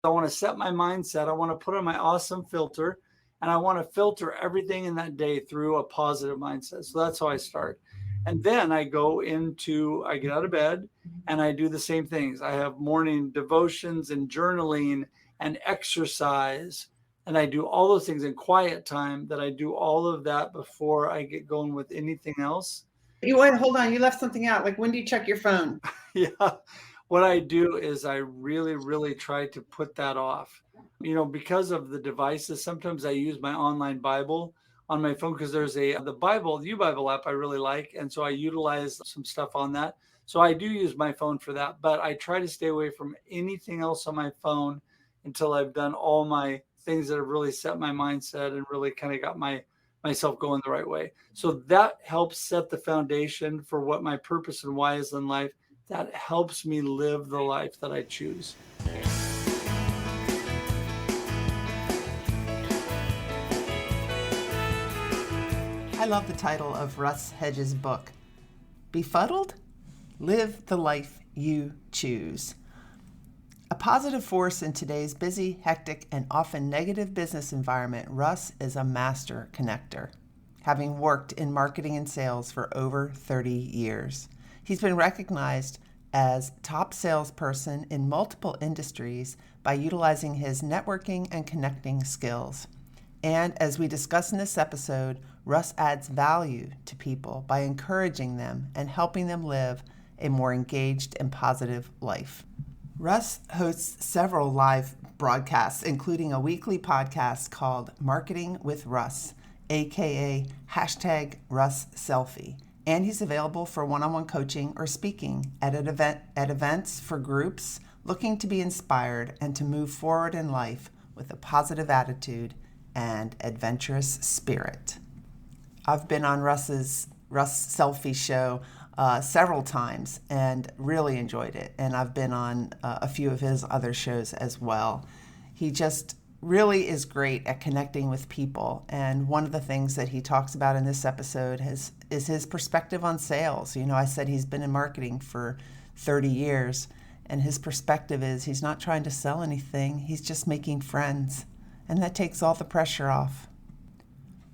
I want to set my mindset. I want to put on my awesome filter, and I want to filter everything in that day through a positive mindset. So that's how I start. And then I get out of bed and I do the same things. I have morning devotions and journaling and exercise. And I do all those things in quiet time, that I do all of that before I get going with anything else. Hold on. You left something out. Like, when do you check your phone? Yeah. What I do is I really, really try to put that off. Because of the devices, sometimes I use my online Bible on my phone, because there's the U Bible app I really like. And so I utilize some stuff on that. So I do use my phone for that, but I try to stay away from anything else on my phone until I've done all my things that have really set my mindset and really kind of got myself going the right way. So that helps set the foundation for what my purpose and why is in life. That helps me live the life that I choose. I love the title of Russ Hedge's book, Befuddled? Live the Life You Choose. A positive force in today's busy, hectic, and often negative business environment, Russ is a master connector, having worked in marketing and sales for over 30 years. He's been recognized as top salesperson in multiple industries by utilizing his networking and connecting skills. And as we discuss in this episode, Russ adds value to people by encouraging them and helping them live a more engaged and positive life. Russ hosts several live broadcasts, including a weekly podcast called Marketing with Russ, aka #RussSelfie. And he's available for one-on-one coaching or speaking at events for groups looking to be inspired and to move forward in life with a positive attitude and adventurous spirit. I've been on Russ Selfie show several times and really enjoyed it. And I've been on a few of his other shows as well. He just really is great at connecting with people. And one of the things that he talks about in this episode is his perspective on sales. I said he's been in marketing for 30 years, and his perspective is he's not trying to sell anything. He's just making friends. And that takes all the pressure off.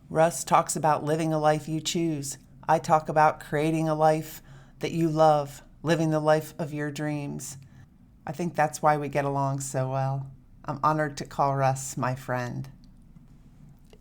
Russ talks about living a life you choose. I talk about creating a life that you love, living the life of your dreams. I think that's why we get along so well. I'm honored to call Russ my friend.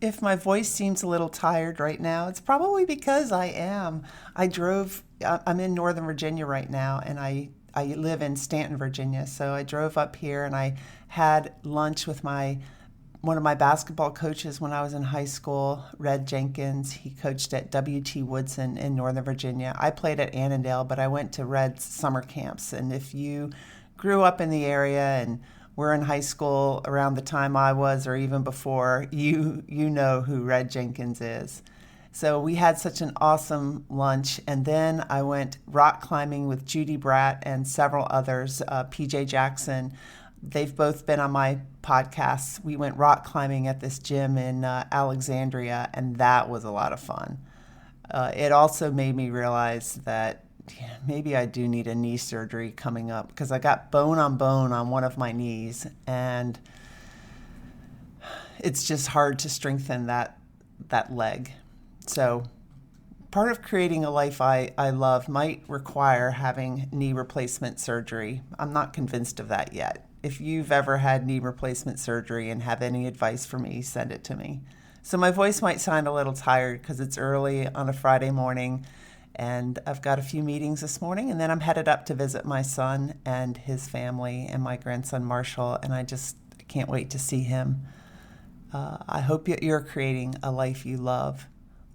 If my voice seems a little tired right now, it's probably because I am. I'm in Northern Virginia right now, and I live in Stanton, Virginia. So I drove up here and I had lunch with one of my basketball coaches when I was in high school, Red Jenkins. He coached at W.T. Woodson in Northern Virginia. I played at Annandale, but I went to Red's summer camps. And if you grew up in the area and were in high school around the time I was, or even before, you know who Red Jenkins is. So we had such an awesome lunch. And then I went rock climbing with Judy Bratt and several others, PJ Jackson. They've both been on my podcasts. We went rock climbing at this gym in Alexandria, and that was a lot of fun. It also made me realize that maybe I do need a knee surgery coming up, because I got bone on one of my knees, and it's just hard to strengthen that leg. So part of creating a life I love might require having knee replacement surgery. I'm not convinced of that yet. If you've ever had knee replacement surgery and have any advice for me, send it to me. So my voice might sound a little tired because it's early on a Friday morning, and I've got a few meetings this morning, and then I'm headed up to visit my son and his family and my grandson Marshall, and I can't wait to see him. I hope you're creating a life you love,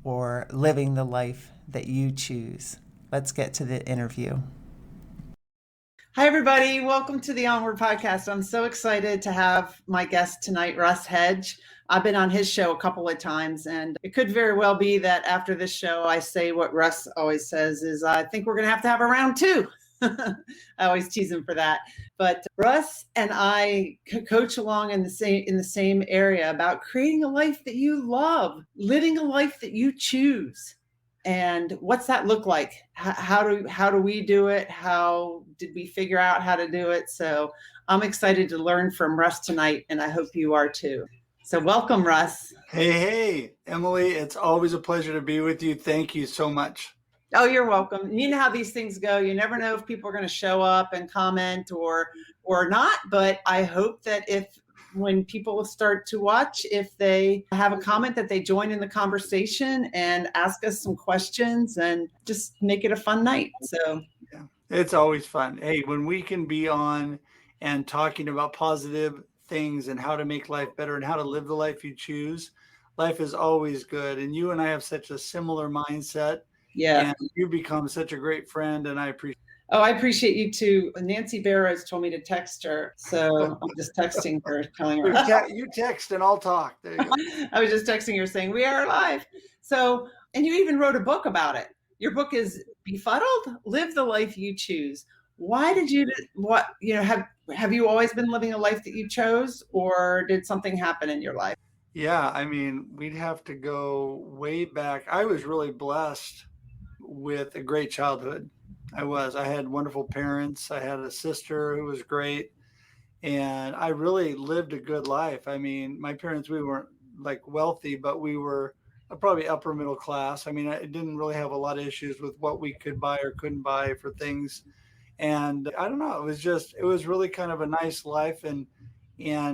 or living the life that you choose. Let's get to the interview. Hi, everybody. Welcome to the Onward Podcast. I'm so excited to have my guest tonight, Russ Hedge. I've been on his show a couple of times, and it could very well be that after this show, I say what Russ always says is, I think we're going to have a round two. I always tease him for that. But Russ and I coach along in the same area about creating a life that you love, living a life that you choose. And what's that look like? How do we do it? How did we figure out how to do it? So I'm excited to learn from Russ tonight, and I hope you are too. So welcome, Russ. Hey, Emily, it's always a pleasure to be with you. Thank you so much. Oh, you're welcome. You know how these things go. You never know if people are going to show up and comment or not. But I hope that when people start to watch, if they have a comment, that they join in the conversation and ask us some questions and just make it a fun night. So yeah, it's always fun. Hey, when we can be on and talking about positive things and how to make life better and how to live the life you choose, life is always good. And you and I have such a similar mindset. yeah. And you become such a great friend, and I appreciate. Oh, I appreciate you too. Nancy Barrows told me to text her, so I'm just texting her, telling her. You text and I'll talk. There you go. I was just texting her saying we are live. So, and you even wrote a book about it. Your book is Befuddled: Live the Life You Choose. Why did you? Have you always been living a life that you chose, or did something happen in your life? Yeah, I mean, we'd have to go way back. I was really blessed with a great childhood. I had wonderful parents. I had a sister who was great, and I really lived a good life. I mean, my parents, we weren't like wealthy, but we were probably upper middle class. I mean, I didn't really have a lot of issues with what we could buy or couldn't buy for things. And I don't know, it was really kind of a nice life. And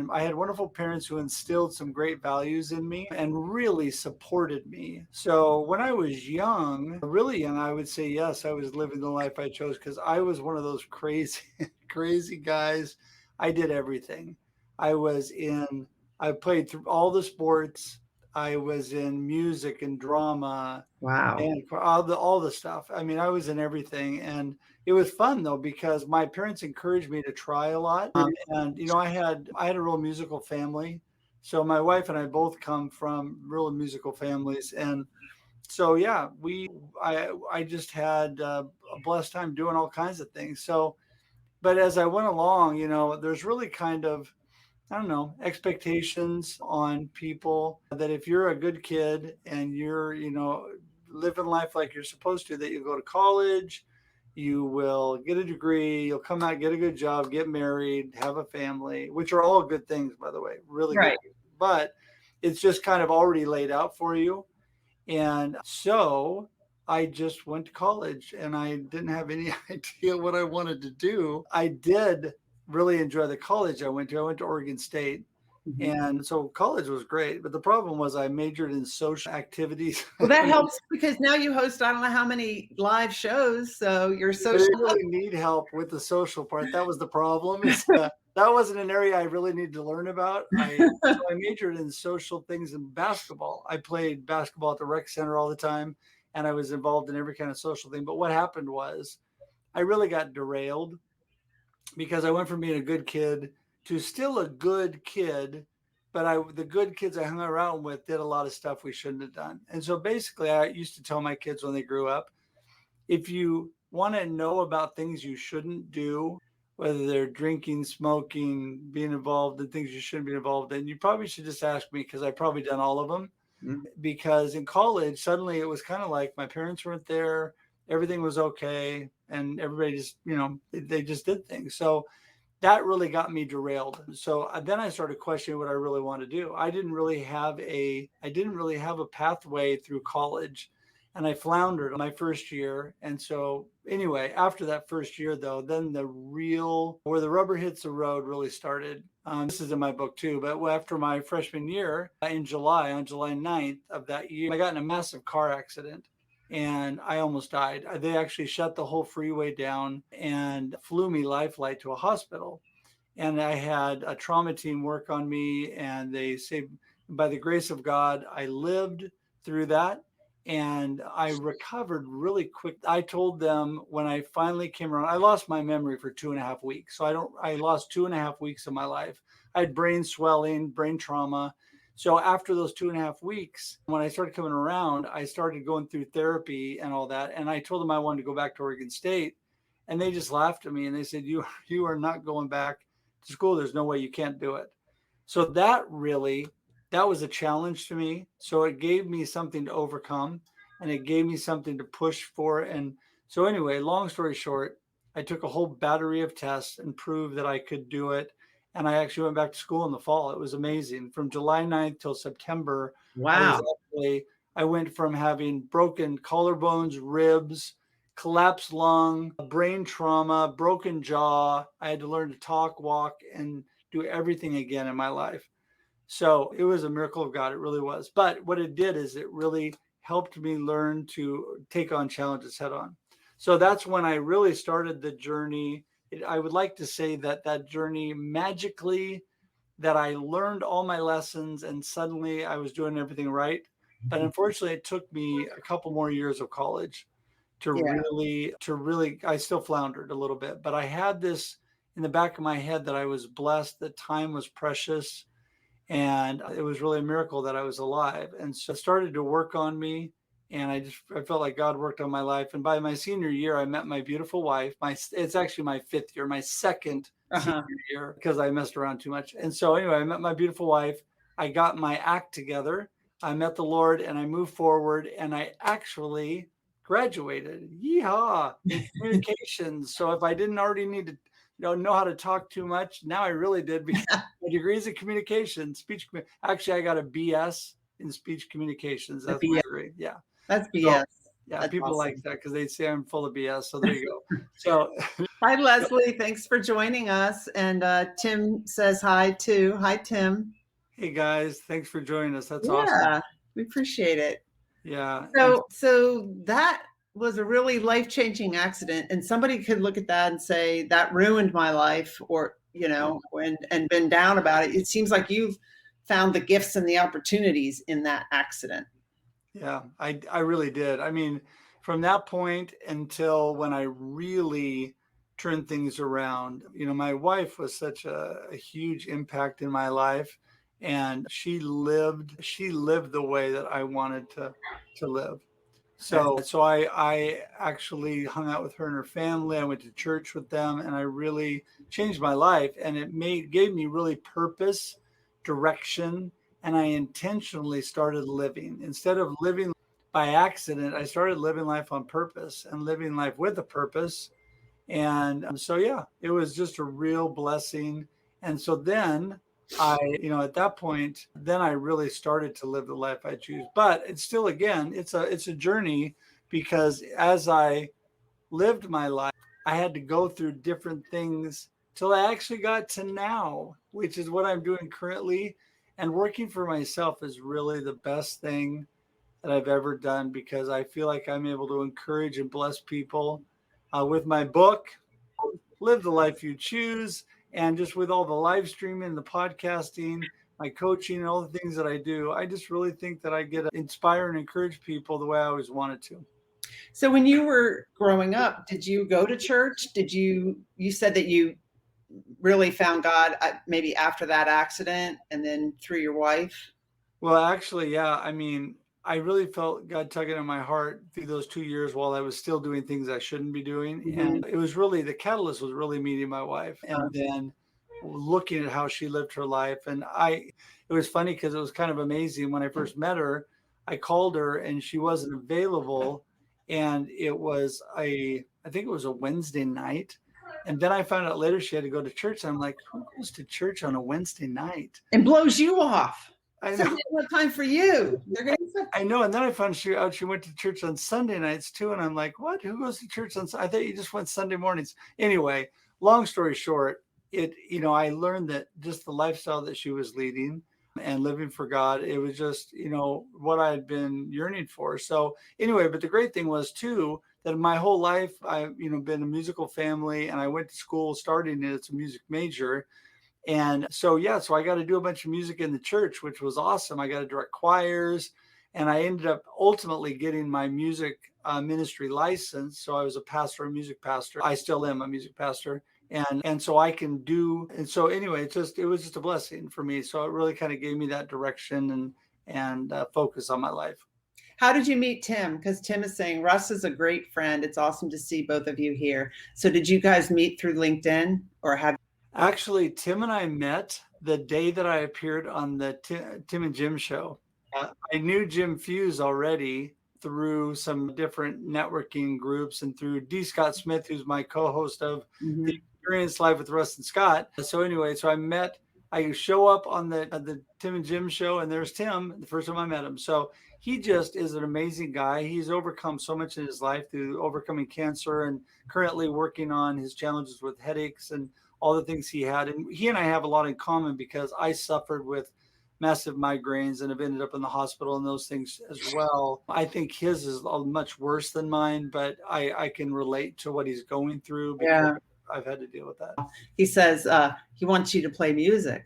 I had wonderful parents who instilled some great values in me and really supported me. So when I was young, really young, I would say, yes, I was living the life I chose because I was one of those crazy, crazy guys. I did everything. I was in, I played through all the sports. I was in music and drama. Wow. And all the stuff. I mean, I was in everything. And it was fun though, because my parents encouraged me to try a lot. And I had a real musical family. So my wife and I both come from real musical families. And so, yeah, I just had a blessed time doing all kinds of things. So, but as I went along, there's really kind of, I don't know, expectations on people that if you're a good kid and you're, living life like you're supposed to, that you go to college, you will get a degree, you'll come out, get a good job, get married, have a family, which are all good things, by the way, really Right. good. But it's just kind of already laid out for you. And so I just went to college and I didn't have any idea what I wanted to do. I did really enjoy the college I went to. I went to Oregon State. And so college was great, but the problem was I majored in social activities. Well, that helps because now you host I don't know how many live shows, so you're I social. didn't really need help with the social part. That was the problem. That wasn't an area I really needed to learn about. So I majored in social things and basketball. I played basketball at the rec center all the time, and I was involved in every kind of social thing. But what happened was I really got derailed because I went from being a good kid to still a good kid, but the good kids I hung around with did a lot of stuff we shouldn't have done. And so basically, I used to tell my kids when they grew up, if you want to know about things you shouldn't do, whether they're drinking, smoking, being involved in things you shouldn't be involved in, you probably should just ask me because I've probably done all of them. Because in college, suddenly it was kind of like my parents weren't there, everything was okay, and everybody just, they just did things. So that really got me derailed. So then I started questioning what I really want to do. I didn't really have a pathway through college, and I floundered my first year. And so anyway, after that first year though, then where the rubber hits the road really started. This is in my book too, but after my freshman year on July 9th of that year, I got in a massive car accident and I almost died. They actually shut the whole freeway down and flew me lifeline to a hospital. And I had a trauma team work on me, and they saved, by the grace of God, I lived through that and I recovered really quick. I told them when I finally came around, I lost my memory for 2.5 weeks. So I lost 2.5 weeks of my life. I had brain swelling, brain trauma. So after those 2.5 weeks, when I started coming around, I started going through therapy and all that. And I told them I wanted to go back to Oregon State. And they just laughed at me and they said, you are not going back to school. There's no way you can't do it. So that was a challenge to me. So it gave me something to overcome. and it gave me something to push for. And so anyway, long story short, I took a whole battery of tests and proved that I could do it. And I actually went back to school in the fall. It was amazing. From July 9th till September, Wow. I went from having broken collarbones, ribs, collapsed lung, brain trauma, broken jaw. I had to learn to talk, walk, and do everything again in my life. So it was a miracle of God. It really was. But what it did is it really helped me learn to take on challenges head on. So that's when I really started the journey. I would like to say that that journey magically, that I learned all my lessons and suddenly I was doing everything right. But unfortunately, it took me a couple more years of college Yeah. to really, I still floundered a little bit, but I had this in the back of my head that I was blessed, that time was precious. And it was really a miracle that I was alive. And so it started to work on me. And I felt like God worked on my life. And by my senior year, I met my beautiful wife. It's actually my fifth year, my second senior year, because I messed around too much. And so anyway, I met my beautiful wife. I got my act together. I met the Lord and I moved forward and I actually graduated. Yeehaw! In communications. So if I didn't already need to know how to talk too much, now I really did, because my degrees in communication, actually I got a BS in speech communications. That's my degree. Yeah. That's BS. So, yeah, That's people awesome. like that because they say I'm full of BS. So there you go. So hi, Leslie. Thanks for joining us. And Tim says hi too. Hi, Tim. Hey guys, thanks for joining us. That's Yeah, awesome. we appreciate it. Yeah. So that was a really life-changing accident, and somebody could look at that and say that ruined my life, or and been down about it. It seems like you've found the gifts and the opportunities in that accident. Yeah, I really did. I mean, from that point until when I really turned things around, my wife was such a huge impact in my life, and she lived the way that I wanted to live. So I actually hung out with her and her family. I went to church with them, and I really changed my life, and it gave me really purpose, direction, and I intentionally started living. Instead of living by accident, I started living life on purpose and living life with a purpose. And so, yeah, it was just a real blessing. And so then at that point, then I really started to live the life I choose. But it's still, again, it's a journey, because as I lived my life, I had to go through different things till I actually got to now, which is what I'm doing currently. And working for myself is really the best thing that I've ever done, because I feel like I'm able to encourage and bless people with my book, Live the Life You Choose, and just with all the live streaming, the podcasting, my coaching, and all the things that I do. I just really think that I get to inspire and encourage people the way I always wanted to. So when you were growing up, did you go to church? You said that you really found God maybe after that accident and then through your wife? Well, actually, yeah. I mean, I really felt God tugging at my heart through those 2 years while I was still doing things I shouldn't be doing. Mm-hmm. And it was really, the catalyst was really meeting my wife and then looking at how she lived her life. And it was funny because it was kind of amazing. When I first met her, I called her and she wasn't available. And I think it was a Wednesday night. And then I found out later she had to go to church. I'm like, who goes to church on a Wednesday night? And blows you off. I know. What time for you? I know. And then I found out she went to church on Sunday nights too. And I'm like, what? Who goes to church on Sunday? I thought you just went Sunday mornings. Anyway, long story short, I learned that just the lifestyle that she was leading and living for God, it was just, what I had been yearning for. So anyway, but the great thing was too, that my whole life, I've, been a musical family, and I went to school starting as a music major. And so, so I got to do a bunch of music in the church, which was awesome. I got to direct choirs, and I ended up ultimately getting my music ministry license. So I was a music pastor. I still am a music pastor. And so I can do, and so anyway, it was just a blessing for me. So it really kind of gave me that direction and focus on my life. How did you meet Tim? Because Tim is saying, Russ is a great friend. It's awesome to see both of you here. So did you guys meet through LinkedIn, or have? Actually, Tim and I met the day that I appeared on the Tim and Jim show. I knew Jim Fuse already, through some different networking groups and through D. Scott Smith, who's my co-host of the Experience Live with Russ and Scott. So anyway, I show up on the Tim and Jim show, and there's Tim, the first time I met him. So he just is an amazing guy. He's overcome so much in his life through overcoming cancer and currently working on his challenges with headaches and all the things he had. And he and I have a lot in common because I suffered with massive migraines and have ended up in the hospital and those things as well. I think his is much worse than mine, but I can relate to what he's going through because I've had to deal with that. He says he wants you to play music.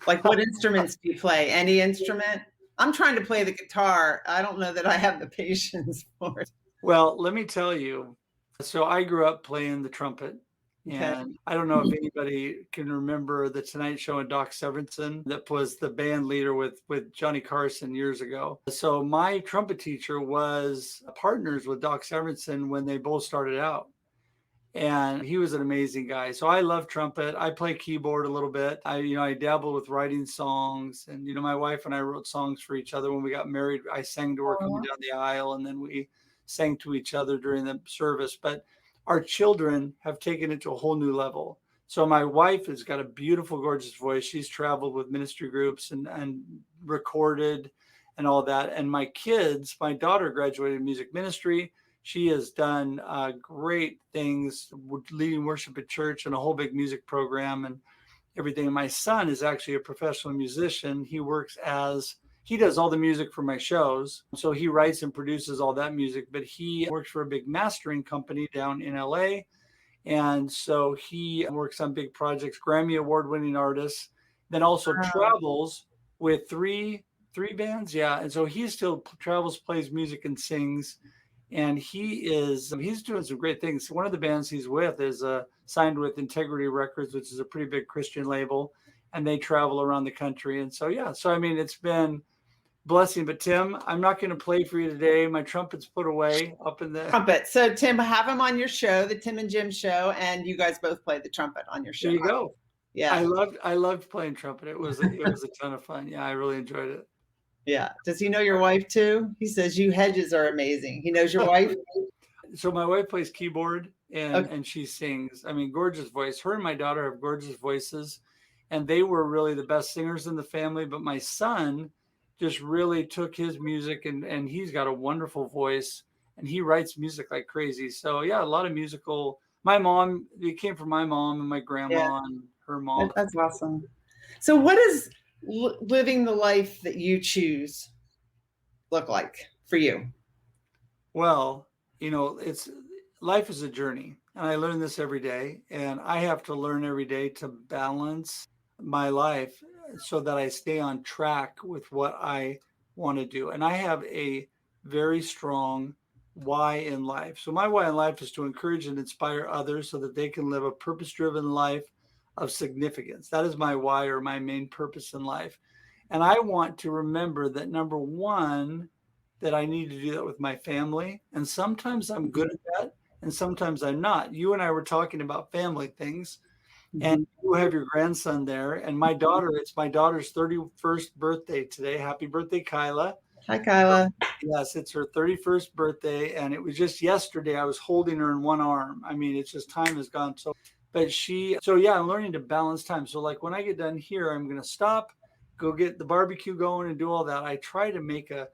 Like, what instruments do you play? Any instrument? I'm trying to play the guitar. I don't know that I have the patience for it. Well, let me tell you. So I grew up playing the trumpet. And I don't know if anybody can remember the Tonight Show and Doc Severinsen, that was the band leader with Johnny Carson years ago. So my trumpet teacher was partners with Doc Severinsen when they both started out. And he was an amazing guy. So I love trumpet. I play keyboard a little bit. I dabble with writing songs. And, my wife and I wrote songs for each other when we got married. I sang to her coming down the aisle, and then we sang to each other during the service. But our children have taken it to a whole new level. So my wife has got a beautiful, gorgeous voice. She's traveled with ministry groups and recorded and all that. And my kids, my daughter graduated music ministry. She has done great things, leading worship at church and a whole big music program and everything. And my son is actually a professional musician. He does all the music for my shows. So he writes and produces all that music, but he works for a big mastering company down in LA. And so he works on big projects, Grammy award-winning artists, then also travels with three bands. Yeah. And so he still travels, plays music and sings. And he's doing some great things. One of the bands he's with is signed with Integrity Records, which is a pretty big Christian label, and they travel around the country. And so, it's been blessing. But Tim, I'm not going to play for you today. My trumpet's put away up in the trumpet. So Tim, have him on your show, the Tim and Jim show, and you guys both play the trumpet on your show. There you go. Yeah, I loved playing trumpet. It was a ton of fun. Yeah, I really enjoyed it. Yeah. Does he know your wife too? He says you Hedges are amazing. He knows your wife. So my wife plays keyboard and she sings. I mean, gorgeous voice. Her and my daughter have gorgeous voices, and they were really the best singers in the family. But my son just really took his music and he's got a wonderful voice, and he writes music like crazy. So yeah, a lot of musical. It came from my mom and my grandma and her mom. That's awesome. So what is living the life that you choose look like for you? Well, life is a journey, and I learn this every day, and I have to learn every day to balance my life so that I stay on track with what I want to do. And I have a very strong why in life. So my why in life is to encourage and inspire others so that they can live a purpose-driven life of significance. That is my why, or my main purpose in life. And I want to remember that, number one, that I need to do that with my family. And sometimes I'm good at that, and sometimes I'm not. You and I were talking about family things, and you have your grandson there. And it's my daughter's 31st birthday today. Happy birthday, Kyla. Hi, Kyla. Yes, it's her 31st birthday. And it was just yesterday I was holding her in one arm. I mean, it's just time has gone so. But I'm learning to balance time. So like when I get done here, I'm going to stop, go get the barbecue going and do all that. I try to make a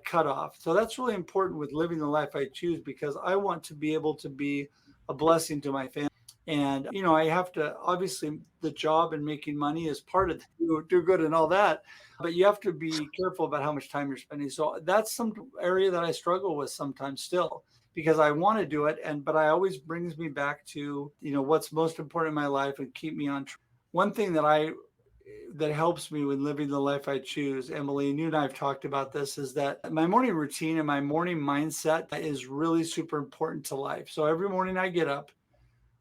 cutoff. So that's really important with living the life I choose, because I want to be able to be a blessing to my family. And, I have to, obviously the job and making money is part of do good and all that, but you have to be careful about how much time you're spending. So that's some area that I struggle with sometimes still, because I want to do it. But I always brings me back to, what's most important in my life and keep me on track. One thing that helps me with living the life I choose, Emily, and you and I have talked about this, is that my morning routine and my morning mindset is really super important to life. So every morning I get up,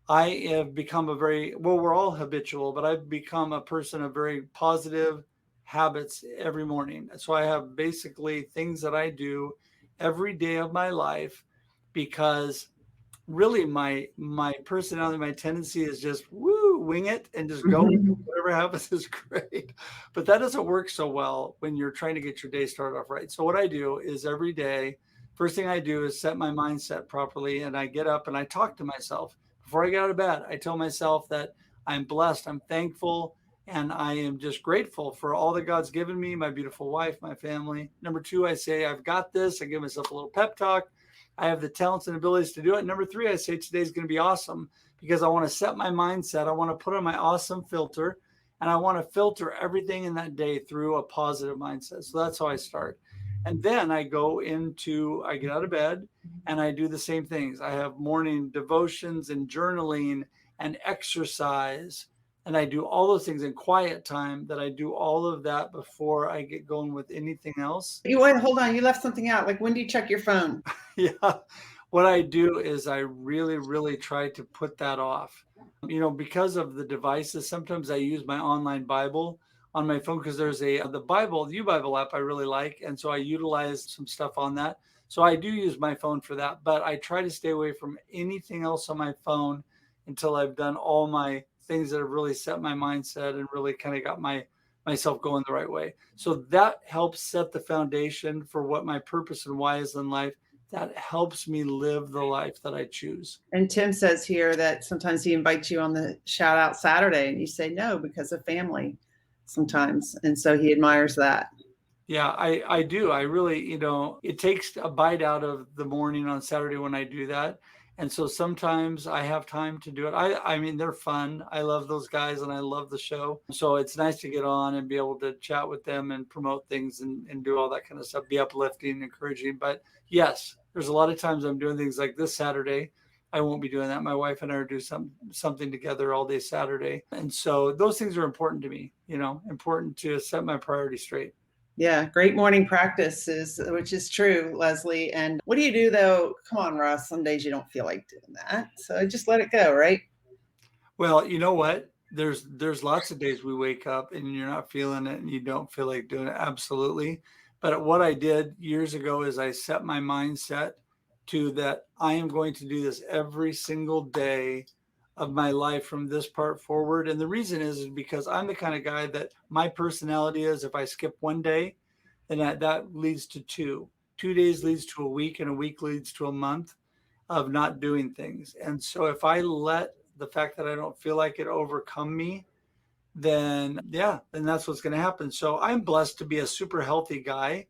I have become we're all habitual, but I've become a person of very positive habits every morning. So I have basically things that I do every day of my life, because really my personality, my tendency is just wing it and just go. Whatever happens is great. But that doesn't work so well when you're trying to get your day started off right. So what I do is every day, First thing I do is set my mindset properly, and I get up and I talk to myself. Before I get out of bed, I tell myself that I'm blessed, I'm thankful, and I am just grateful for all that God's given me, my beautiful wife, my family. Number two, I say, I've got this. I give myself a little pep talk. I have the talents and abilities to do it. Number three, I say, today's going to be awesome because I want to set my mindset. I want to put on my awesome filter, and I want to filter everything in that day through a positive mindset. So that's how I start. And then I get out of bed and I do the same things. I have morning devotions and journaling and exercise. And I do all those things in quiet time, that I do all of that before I get going with anything else. You wait, hold on. You left something out. Like, when do you check your phone? Yeah. What I do is I really, really try to put that off. Because of the devices, sometimes I use my online Bible on my phone because there's the Bible app I really like. And so I utilize some stuff on that. So I do use my phone for that, but I try to stay away from anything else on my phone until I've done all my things that have really set my mindset and really kind of got myself going the right way. So that helps set the foundation for what my purpose and why is in life. That helps me live the life that I choose. And Tim says here that sometimes he invites you on the shout out Saturday and you say no because of family sometimes. And so he admires that. Yeah, I do. I really, it takes a bite out of the morning on Saturday when I do that. And so sometimes I have time to do it. I mean, they're fun. I love those guys and I love the show. So it's nice to get on and be able to chat with them and promote things and do all that kind of stuff, be uplifting, encouraging. But yes, there's a lot of times I'm doing things like this Saturday. I won't be doing that. My wife and I are doing something together all day Saturday. And so those things are important to me, important to set my priorities straight. Yeah, great morning practices, which is true, Leslie. And what do you do though? Come on, Russ. Some days you don't feel like doing that, so just let it go, right? Well, you know what? There's lots of days we wake up and you're not feeling it and you don't feel like doing it. Absolutely. But what I did years ago is I set my mindset to that I am going to do this every single day of my life from this part forward. And the reason is because I'm the kind of guy that my personality is, if I skip one day, then that leads to two. 2 days leads to a week, and a week leads to a month of not doing things. And so if I let the fact that I don't feel like it overcome me, then that's what's going to happen. So I'm blessed to be a super healthy guy.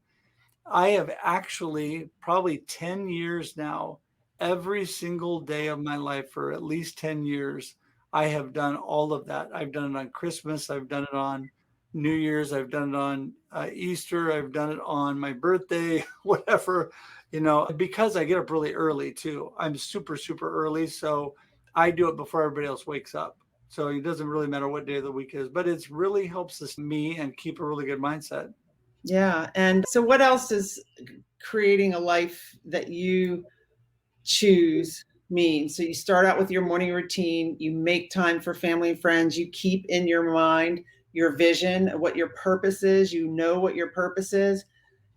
I have actually probably 10 years now, every single day of my life for at least 10 years, I have done all of that. I've done it on Christmas. I've done it on New Year's. I've done it on Easter. I've done it on my birthday, whatever, because I get up really early too. I'm super, super early. So I do it before everybody else wakes up. So it doesn't really matter what day of the week is, but it really helps me and keep a really good mindset. Yeah. And so what else is creating a life that you choose mean? So you start out with your morning routine, you make time for family and friends, you keep in your mind your vision, what your purpose is, you know what your purpose is,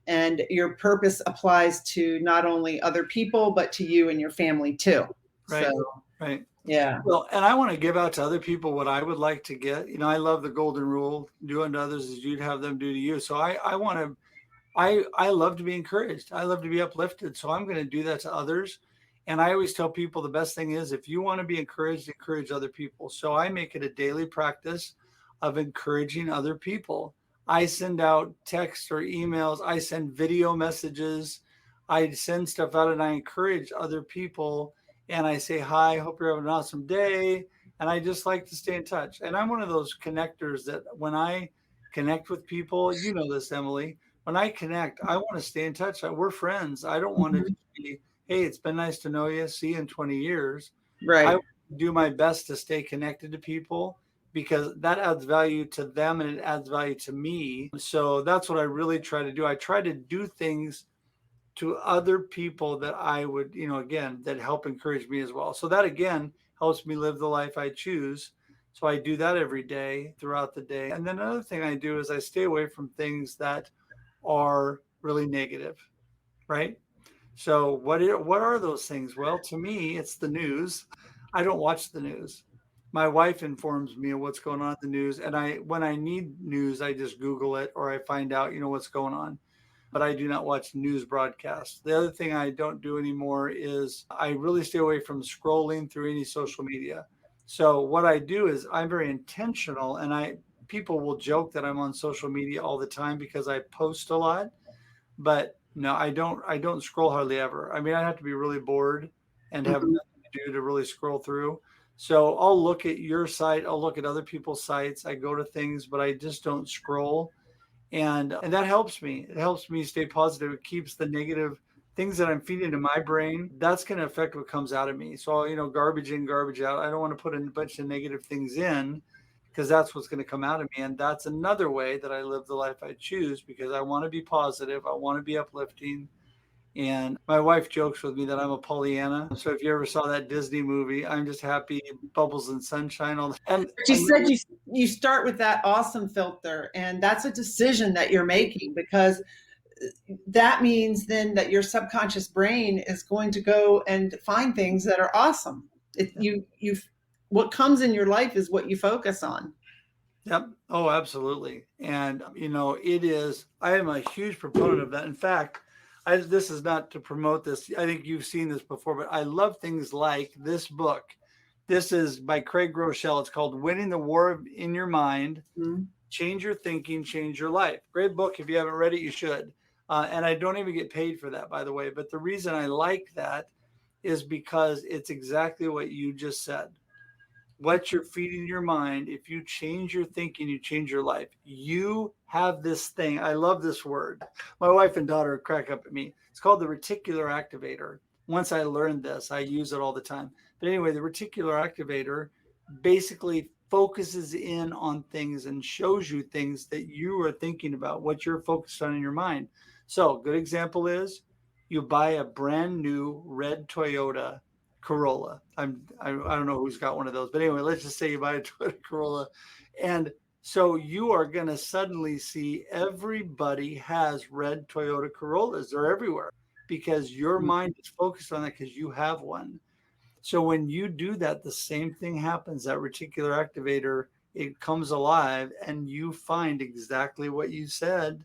and your purpose applies to not only other people, but to you and your family too. Right. So, right. Yeah. Well, and I want to give out to other people what I would like to get. I love the golden rule: do unto others as you'd have them do to you. So I love to be encouraged. I love to be uplifted. So I'm going to do that to others. And I always tell people the best thing is, if you want to be encouraged, encourage other people. So I make it a daily practice of encouraging other people. I send out texts or emails. I send video messages. I send stuff out and I encourage other people. And I say, hi, hope you're having an awesome day. And I just like to stay in touch. And I'm one of those connectors that when I connect with people, you know this, Emily, when I connect, I want to stay in touch. We're friends. I don't want to just be, hey, it's been nice to know you. See you in 20 years. Right. I do my best to stay connected to people because that adds value to them and it adds value to me. So that's what I really try to do. I try to do things to other people that I would, again, that help encourage me as well. So that, again, helps me live the life I choose. So I do that every day throughout the day. And then another thing I do is I stay away from things that are really negative, right? So what are those things? Well, to me, it's the news. I don't watch the news. My wife informs me of what's going on in the news. And when I need news, I just Google it or I find out, what's going on. but I do not watch news broadcasts. The other thing I don't do anymore is I really stay away from scrolling through any social media. So what I do is I'm very intentional, and people will joke that I'm on social media all the time because I post a lot, but no, I don't scroll hardly ever. I mean, I have to be really bored and have Mhm. nothing to do to really scroll through. So I'll look at your site, I'll look at other people's sites, I go to things, but I just don't scroll. And that helps me. It helps me stay positive. It keeps the negative things that I'm feeding into my brain. That's going to affect what comes out of me. So, garbage in, garbage out. I don't want to put a bunch of negative things in because that's what's going to come out of me. And that's another way that I live the life I choose because I want to be positive. I want to be uplifting. And my wife jokes with me that I'm a Pollyanna. So if you ever saw that Disney movie, I'm just happy, bubbles and sunshine. And But you said you start with that awesome filter, and that's a decision that you're making, because that means then that your subconscious brain is going to go and find things that are awesome. What comes in your life is what you focus on. Yep. Oh, absolutely. And, I am a huge proponent of that. In fact, this is not to promote this. I think you've seen this before, but I love things like this book. This is by Craig Rochelle. It's called Winning the War in Your Mind. Mm-hmm. Change Your Thinking, Change Your Life. Great book. If you haven't read it, you should. And I don't even get paid for that, by the way. But the reason I like that is because it's exactly what you just said. What you're feeding your mind, if you change your thinking, you change your life. You have this thing. I love this word. My wife and daughter crack up at me. It's called the Reticular Activator. Once I learned this, I use it all the time. But anyway, the Reticular Activator basically focuses in on things and shows you things that you are thinking about, what you're focused on in your mind. So, good example is you buy a brand new red Toyota Corolla. I don't know who's got one of those, but anyway, let's just say you buy a Toyota Corolla, and so you are going to suddenly see everybody has red Toyota Corollas. They're everywhere because your mind is focused on that because you have one. So when you do that, the same thing happens. That reticular activator, it comes alive, and you find exactly what you said.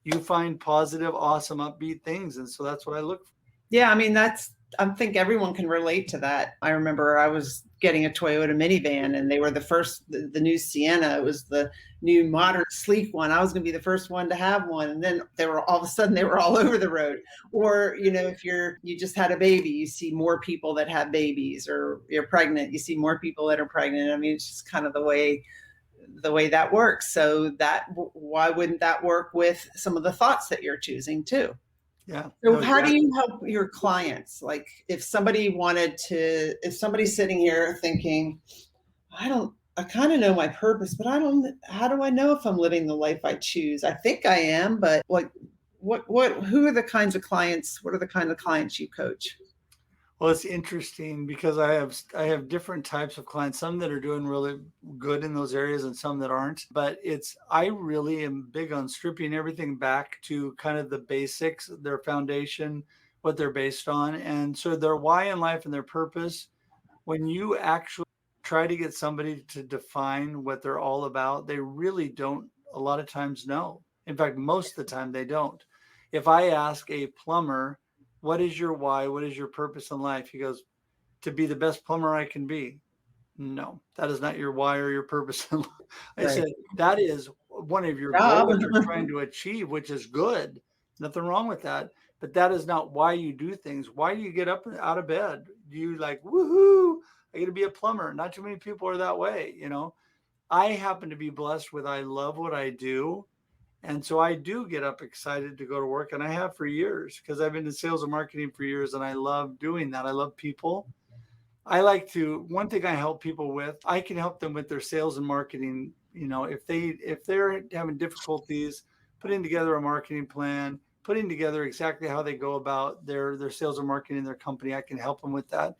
You find positive, awesome, upbeat things, and so that's what I look for. Yeah, I mean, I think everyone can relate to that. I remember I was getting a Toyota minivan, and they were the new Sienna. It was the new modern sleek one. I was going to be the first one to have one. And then all of a sudden they were all over the road. Or, if you just had a baby, you see more people that have babies, or you're pregnant, you see more people that are pregnant. I mean, it's just kind of the way that works. So why wouldn't that work with some of the thoughts that you're choosing too? Yeah. So how do you help your clients? Like if somebody's sitting here thinking, I kind of know my purpose, but how do I know if I'm living the life I choose? I think I am, but like, who are the kinds of clients? What are the kind of clients you coach? Well, it's interesting because I have different types of clients, some that are doing really good in those areas and some that aren't. But I really am big on stripping everything back to kind of the basics, their foundation, what they're based on. And so their why in life and their purpose, when you actually try to get somebody to define what they're all about, they really don't a lot of times know. In fact, most of the time they don't. If I ask a plumber, what is your why? What is your purpose in life? He goes, to be the best plumber I can be. No, that is not your why or your purpose in life. I said, that is one of your goals you're trying to achieve, which is good. Nothing wrong with that. But that is not why you do things. Why do you get up out of bed? Do you like, woohoo, I get to be a plumber? Not too many people are that way. I happen to be blessed with, I love what I do. And so I do get up excited to go to work, and I have for years because I've been in sales and marketing for years, and I love doing that. I love people. One thing I help people with, I can help them with their sales and marketing. If they're having difficulties putting together a marketing plan, putting together exactly how they go about their sales and marketing, their company, I can help them with that.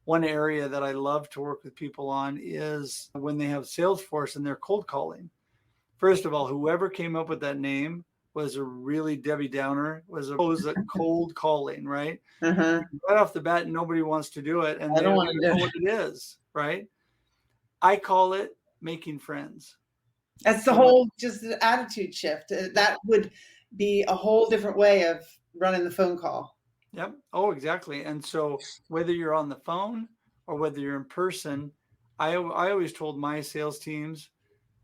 One area that I love to work with people on is when they have Salesforce and they're cold calling. First of all, whoever came up with that name was a really Debbie Downer, was a cold calling, right? Uh-huh. Right off the bat, nobody wants to do it, and they don't even know what it is, right? I call it making friends. That's the whole just attitude shift. That would, be a whole different way of running the phone call. Yep. Oh, exactly. And so whether you're on the phone or whether you're in person, I always told my sales teams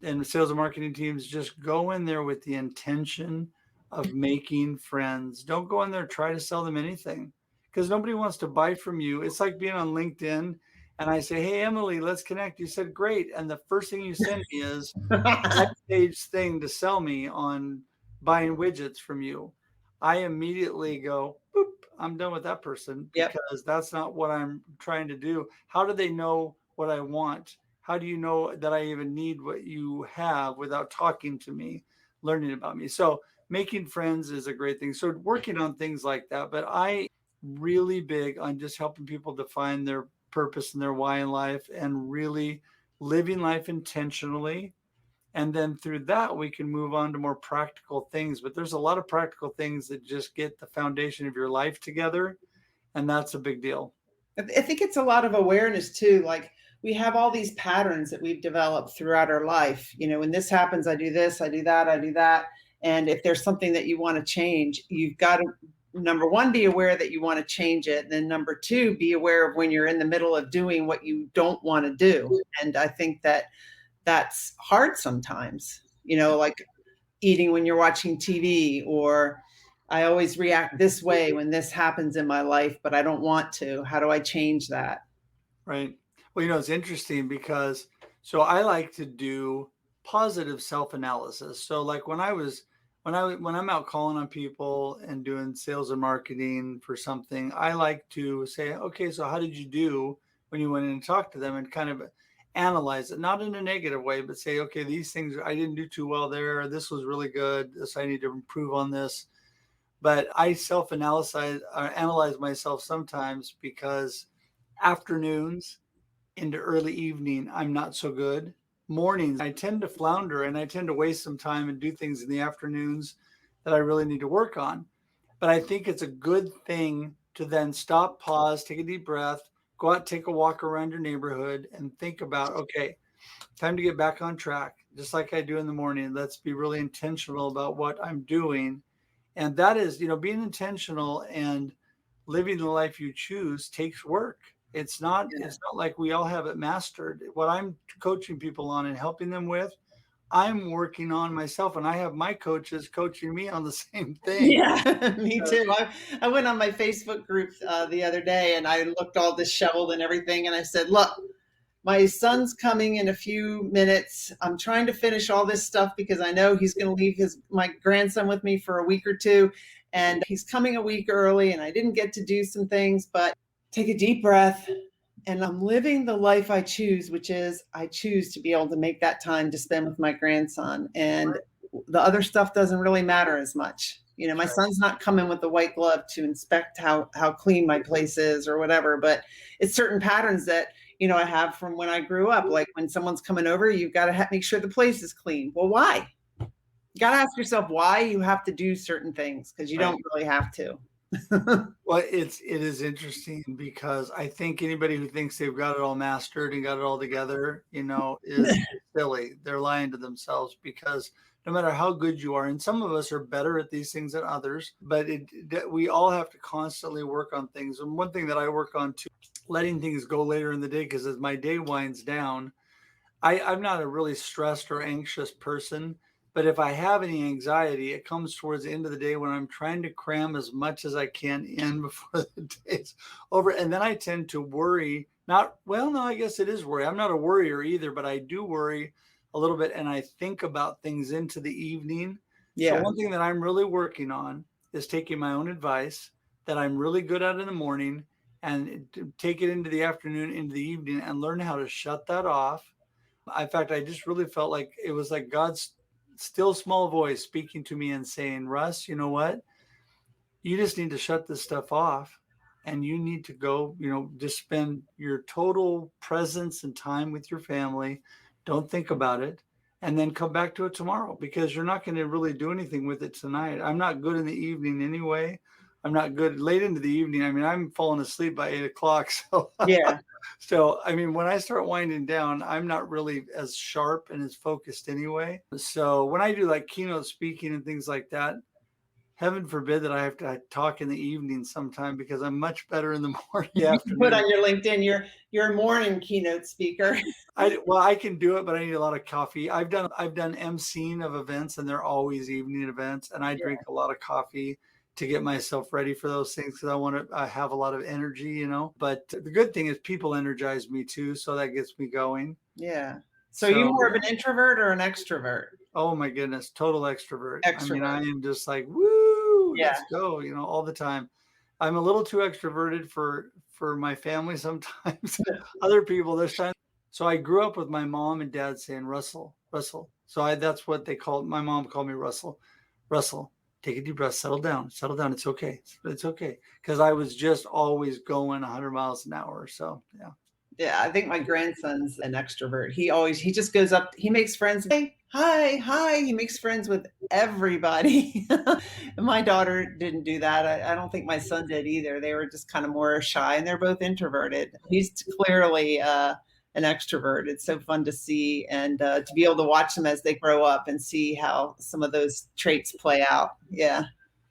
and sales and marketing teams, just go in there with the intention of making friends. Don't go in there try to sell them anything, because nobody wants to buy from you. It's like being on LinkedIn and I say, hey, Emily, let's connect. You said, great. And the first thing you send me is next stage thing to sell me on buying widgets from you. I immediately go, boop, I'm done with that person, Yep. because that's not what I'm trying to do. How do they know what I want? How do you know that I even need what you have without talking to me, learning about me? So making friends is a great thing. So working on things like that. But I really big on just helping people define their purpose and their why in life, and really living life intentionally. And then through that, we can move on to more practical things. But there's a lot of practical things that just get the foundation of your life together. And that's a big deal. I think it's a lot of awareness too. Like, we have all these patterns that we've developed throughout our life. When this happens, I do this, I do that, I do that. And if there's something that you want to change, you've got to, number one, be aware that you want to change it. And then number two, be aware of when you're in the middle of doing what you don't want to do. And I think that that's hard sometimes, like eating when you're watching TV, or I always react this way when this happens in my life, but I don't want to. How do I change that? Right. Well, it's interesting because I like to do positive self-analysis. So like when I'm out calling on people and doing sales and marketing for something, I like to say, okay, so how did you do when you went in and talked to them, and kind of analyze it, not in a negative way, but say, okay, these things I didn't do too well there. This was really good. This, I need to improve on this. But I analyze myself sometimes, because afternoons into early evening, I'm not so good. Mornings, I tend to flounder, and I tend to waste some time and do things in the afternoons that I really need to work on. But I think it's a good thing to then stop, pause, take a deep breath, go out, take a walk around your neighborhood, and think about, okay, time to get back on track, just like I do in the morning. Let's be really intentional about what I'm doing. And that is, being intentional and living the life you choose takes work. It's not like we all have it mastered. What I'm coaching people on and helping them with, I'm working on myself, and I have my coaches coaching me on the same thing. Yeah, me too. I went on my Facebook group the other day, and I looked all disheveled and everything, and I said, look, my son's coming in a few minutes. I'm trying to finish all this stuff because I know he's going to leave my grandson with me for a week or two, and he's coming a week early, and I didn't get to do some things, but take a deep breath. And I'm living the life I choose, which is I choose to be able to make that time to spend with my grandson. And the other stuff doesn't really matter as much. My son's not coming with the white glove to inspect how clean my place is or whatever, but it's certain patterns that, I have from when I grew up. Like when someone's coming over, you've got to make sure the place is clean. Well, why? You got to ask yourself why you have to do certain things, because you don't really have to. Well, it is interesting, because I think anybody who thinks they've got it all mastered and got it all together, is silly. They're lying to themselves, because no matter how good you are, and some of us are better at these things than others, but we all have to constantly work on things. And one thing that I work on too, letting things go later in the day, because as my day winds down, I'm not a really stressed or anxious person. But if I have any anxiety, it comes towards the end of the day when I'm trying to cram as much as I can in before the day's over. And then I tend to worry. No, I guess it is worry. I'm not a worrier either, but I do worry a little bit, and I think about things into the evening. Yeah. So one thing that I'm really working on is taking my own advice that I'm really good at in the morning, and take it into the afternoon, into the evening, and learn how to shut that off. In fact, I just really felt like it was like God's still small voice speaking to me and saying, Russ, you know what? You just need to shut this stuff off, and you need to go, just spend your total presence and time with your family. Don't think about it, and then come back to it tomorrow, because you're not going to really do anything with it tonight. I'm not good in the evening anyway. I'm not good late into the evening. I mean, I'm falling asleep by 8 o'clock. So Yeah. So, I mean, when I start winding down, I'm not really as sharp and as focused anyway. So when I do like keynote speaking and things like that, heaven forbid that I have to talk in the evening sometime, because I'm much better in the morning, You can put afternoon. on your LinkedIn, you're a morning keynote speaker. I can do it, but I need a lot of coffee. I've done emceeing of events, and they're always evening events, and I drink a lot of coffee to get myself ready for those things, because I have a lot of energy, But the good thing is people energize me too, so that gets me going. Yeah. So are you more of an introvert or an extrovert? Oh my goodness, total extrovert. I mean, I Extrovert. am just like, woo, Yeah. let's go, all the time. I'm a little too extroverted for my family sometimes. Other people, there's times. So I grew up with my mom and dad saying, Russell, Russell. So that's what they called, my mom called me Russell. Russell, take a deep breath, settle down. It's okay. It's okay. Because I was just always going 100 miles an hour. So, yeah. Yeah, I think my grandson's an extrovert. He just goes up, he makes friends. Hey, hi. He makes friends with everybody. My daughter didn't do that. I don't think my son did either. They were just kind of more shy, and they're both introverted. He's clearly an extrovert. It's so fun to see, and to be able to watch them as they grow up and see how some of those traits play out. Yeah.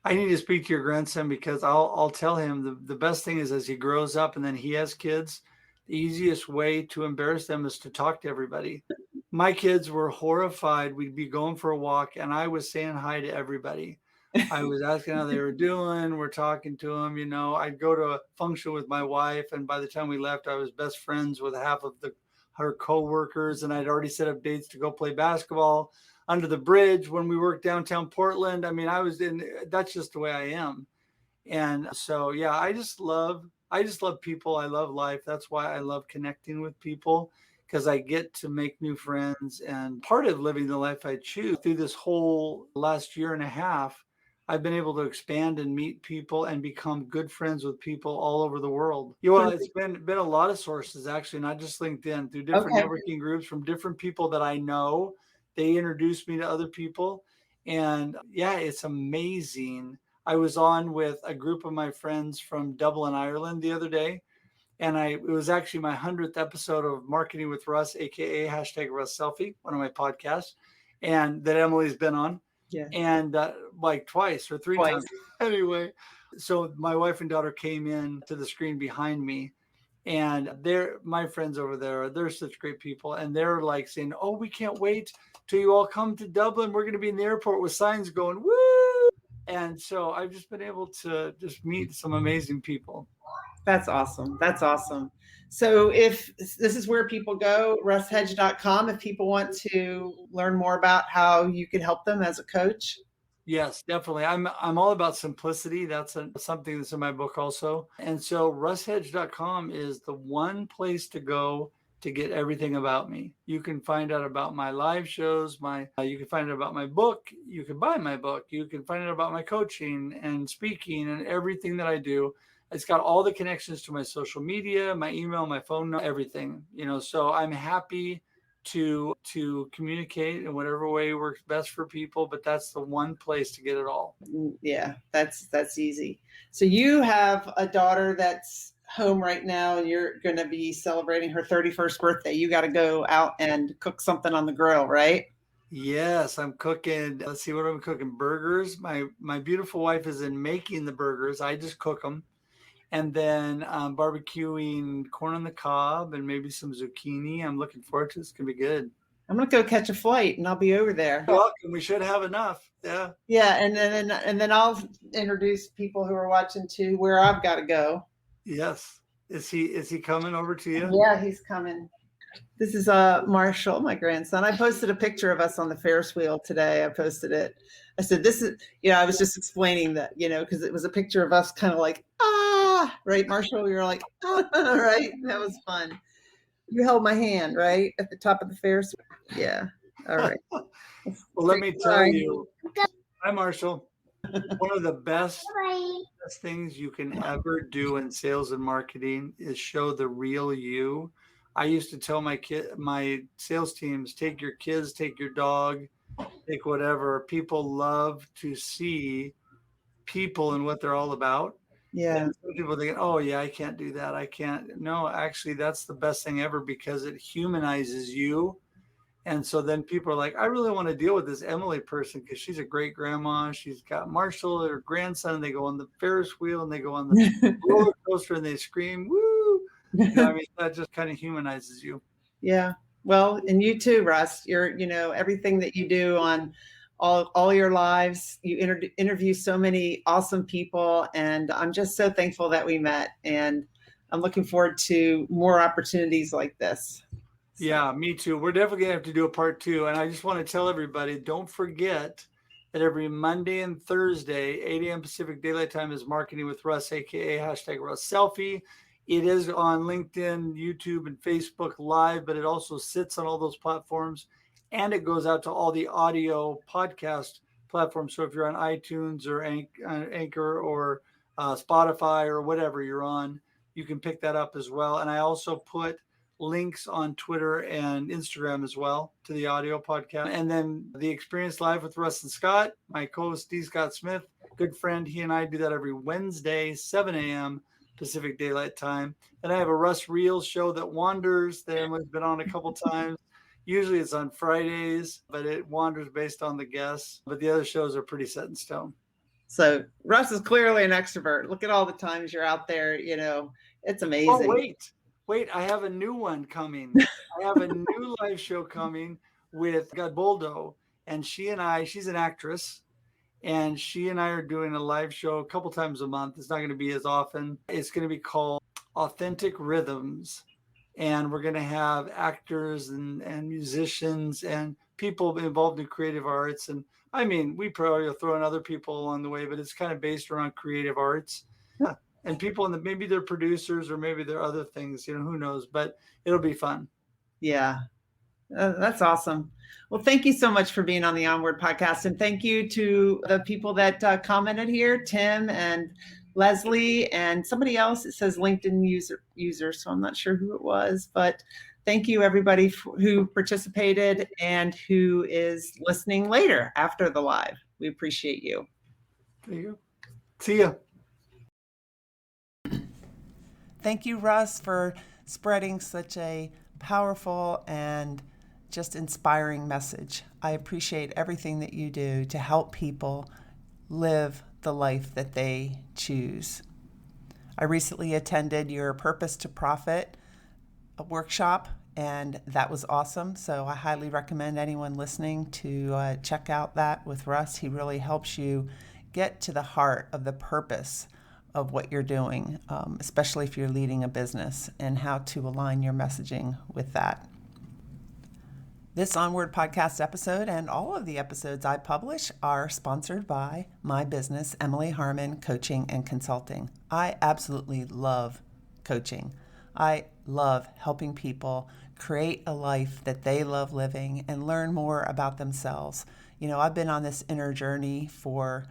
I need to speak to your grandson, because I'll tell him the best thing is, as he grows up and then he has kids, the easiest way to embarrass them is to talk to everybody. My kids were horrified. We'd be going for a walk, and I was saying hi to everybody. I was asking how they were doing. We're talking to them. I'd go to a function with my wife, and by the time we left, I was best friends with half of her coworkers, and I'd already set up dates to go play basketball under the bridge when we worked downtown Portland. I mean, that's just the way I am. And so, yeah, I just love people. I love life. That's why I love connecting with people, because I get to make new friends. And part of living the life I choose, through this whole last year and a half, I've been able to expand and meet people and become good friends with people all over the world. Well, it's been a lot of sources, actually, not just LinkedIn, through different networking groups from different people that I know. They introduced me to other people. And yeah, it's amazing. I was on with a group of my friends from Dublin, Ireland the other day. And it was actually my 100th episode of Marketing with Russ, AKA #RussSelfie, one of my podcasts, and that Emily's been on. Yeah. And like twice or three times. Anyway, so my wife and daughter came in to the screen behind me, and my friends over there, they're such great people. And they're like saying, oh, we can't wait till you all come to Dublin. We're going to be in the airport with signs going, woo. And so I've just been able to just meet some amazing people. That's awesome. That's awesome. So if this is where people go, russhedge.com, if people want to learn more about how you can help them as a coach. Yes, definitely. I'm all about simplicity. That's something that's in my book also. And so russhedge.com is the one place to go to get everything about me. You can find out about my live shows, you can find out about my book, you can buy my book, you can find out about my coaching and speaking and everything that I do. It's got all the connections to my social media, my email, my phone number, everything, so I'm happy to communicate in whatever way works best for people, but that's the one place to get it all. Yeah, that's easy. So you have a daughter that's home right now, and you're going to be celebrating her 31st birthday. You got to go out and cook something on the grill, right? Yes, I'm cooking. Let's see what I'm cooking. Burgers. My beautiful wife is in making the burgers. I just cook them. And then barbecuing corn on the cob and maybe some zucchini. I'm looking forward to it. It's going to be good. I'm going to go catch a flight, and I'll be over there. You're welcome. We should have enough. Yeah. Yeah, and then I'll introduce people who are watching to where I've got to go. Yes. Is he coming over to you? Yeah, he's coming. This is Marshall, my grandson. I posted a picture of us on the Ferris wheel today. I posted it. I said, this is, I was just explaining that, because it was a picture of us kind of like, right, Marshall? We were like, right? That was fun. You held my hand, right? At the top of the Ferris wheel. Yeah. All right. Well, let me tell you. Hi, Marshall. One of the best things you can ever do in sales and marketing is show the real you. I used to tell my sales teams, take your kids, take your dog, take whatever. People love to see people and what they're all about. Yeah. And some people think, oh yeah, I can't do that. I can't. No, actually, that's the best thing ever, because it humanizes you And so then people are like, I really want to deal with this Emily person because she's a great grandma. She's got Marshall, her grandson, and they go on the Ferris wheel and they go on the roller coaster and they scream, woo. I mean, that just kind of humanizes you. Yeah. Well, and you too, Russ. You're, everything that you do on all your lives, you interview so many awesome people, and I'm just so thankful that we met, and I'm looking forward to more opportunities like this. Yeah, me too. We're definitely gonna have to do a part 2. And I just want to tell everybody, don't forget that every Monday and Thursday, 8 a.m. Pacific Daylight Time is Marketing with Russ, aka #RussSelfie. It is on LinkedIn, YouTube, and Facebook Live, but it also sits on all those platforms, and it goes out to all the audio podcast platforms. So if you're on iTunes or Anchor or Spotify or whatever you're on, you can pick that up as well. And I also put links on Twitter and Instagram as well to the audio podcast. And then the Experience Live with Russ and Scott, my co-host D. Scott Smith, good friend. He and I do that every Wednesday, 7 a.m. Pacific Daylight Time. And I have a Russ Reels show that wanders that Emily's been on a couple times. Usually it's on Fridays, but it wanders based on the guests. But the other shows are pretty set in stone. So Russ is clearly an extrovert. Look at all the times you're out there, it's amazing. Oh, wait, I have a new one coming. I have a new live show coming with Boldo, and she's an actress, and she and I are doing a live show a couple times a month. It's not going to be as often. It's going to be called Authentic Rhythms, and we're going to have actors and musicians and people involved in creative arts. And I mean, we probably will throw in other people along the way, but it's kind of based around creative arts. Yeah. And people, maybe they're producers or maybe they're other things, who knows, but it'll be fun. Yeah, that's awesome. Well, thank you so much for being on the Onward podcast. And thank you to the people that commented here, Tim and Leslie and somebody else. It says LinkedIn user. So I'm not sure who it was, but thank you everybody who participated and who is listening later after the live. We appreciate you. There you go. See ya. Thank you, Russ, for spreading such a powerful and just inspiring message. I appreciate everything that you do to help people live the life that they choose. I recently attended your Purpose to Profit workshop, and that was awesome. So I highly recommend anyone listening to check out that with Russ. He really helps you get to the heart of the purpose of what you're doing, especially if you're leading a business, and how to align your messaging with that. This Onward podcast episode and all of the episodes I publish are sponsored by my business, Emily Harmon Coaching and Consulting. I absolutely love coaching. I love helping people create a life that they love living and learn more about themselves. I've been on this inner journey for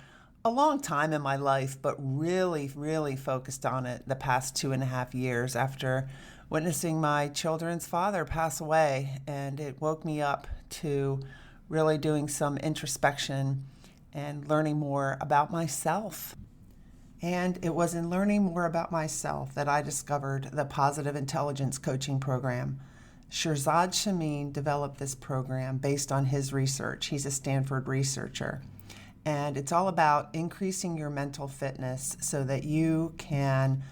a long time in my life, but really, really focused on it the past 2.5 years after witnessing my children's father pass away. And it woke me up to really doing some introspection and learning more about myself. And it was in learning more about myself that I discovered the Positive Intelligence Coaching Program. Shirzad Shamin developed this program based on his research. He's a Stanford researcher. And it's all about increasing your mental fitness so that you can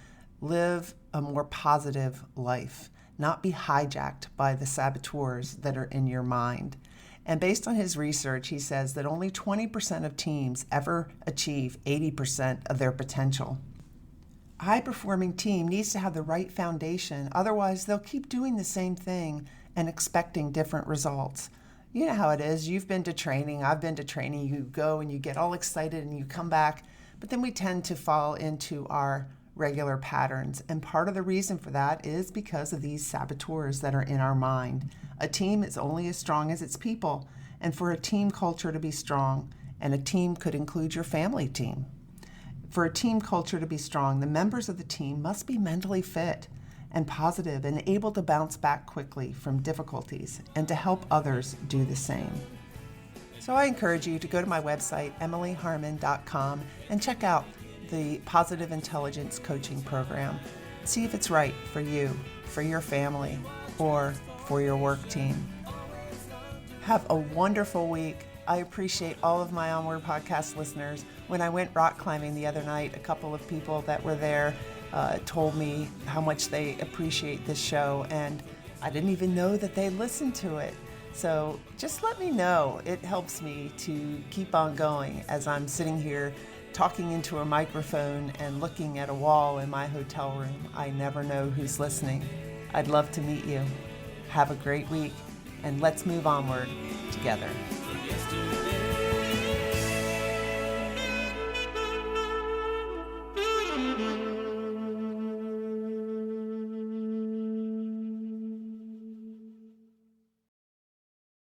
live a more positive life, not be hijacked by the saboteurs that are in your mind. And based on his research, he says that only 20% of teams ever achieve 80% of their potential. A high-performing team needs to have the right foundation. Otherwise, they'll keep doing the same thing and expecting different results. You know how it is. You've been to training. I've been to training. You go and you get all excited and you come back. But then we tend to fall into our regular patterns. And part of the reason for that is because of these saboteurs that are in our mind. A team is only as strong as its people. And for a team culture to be strong, and a team could include your family team. For a team culture to be strong, the members of the team must be mentally fit and positive and able to bounce back quickly from difficulties and to help others do the same. So I encourage you to go to my website, emilyharmon.com, and check out the Positive Intelligence Coaching Program. See if it's right for you, for your family, or for your work team. Have a wonderful week. I appreciate all of my Onward podcast listeners. When I went rock climbing the other night, a couple of people that were there told me how much they appreciate this show, and I didn't even know that they listened to it. So just let me know. It helps me to keep on going as I'm sitting here talking into a microphone and looking at a wall in my hotel room. I never know who's listening. I'd love to meet you. Have a great week, and let's move onward together. Yesterday.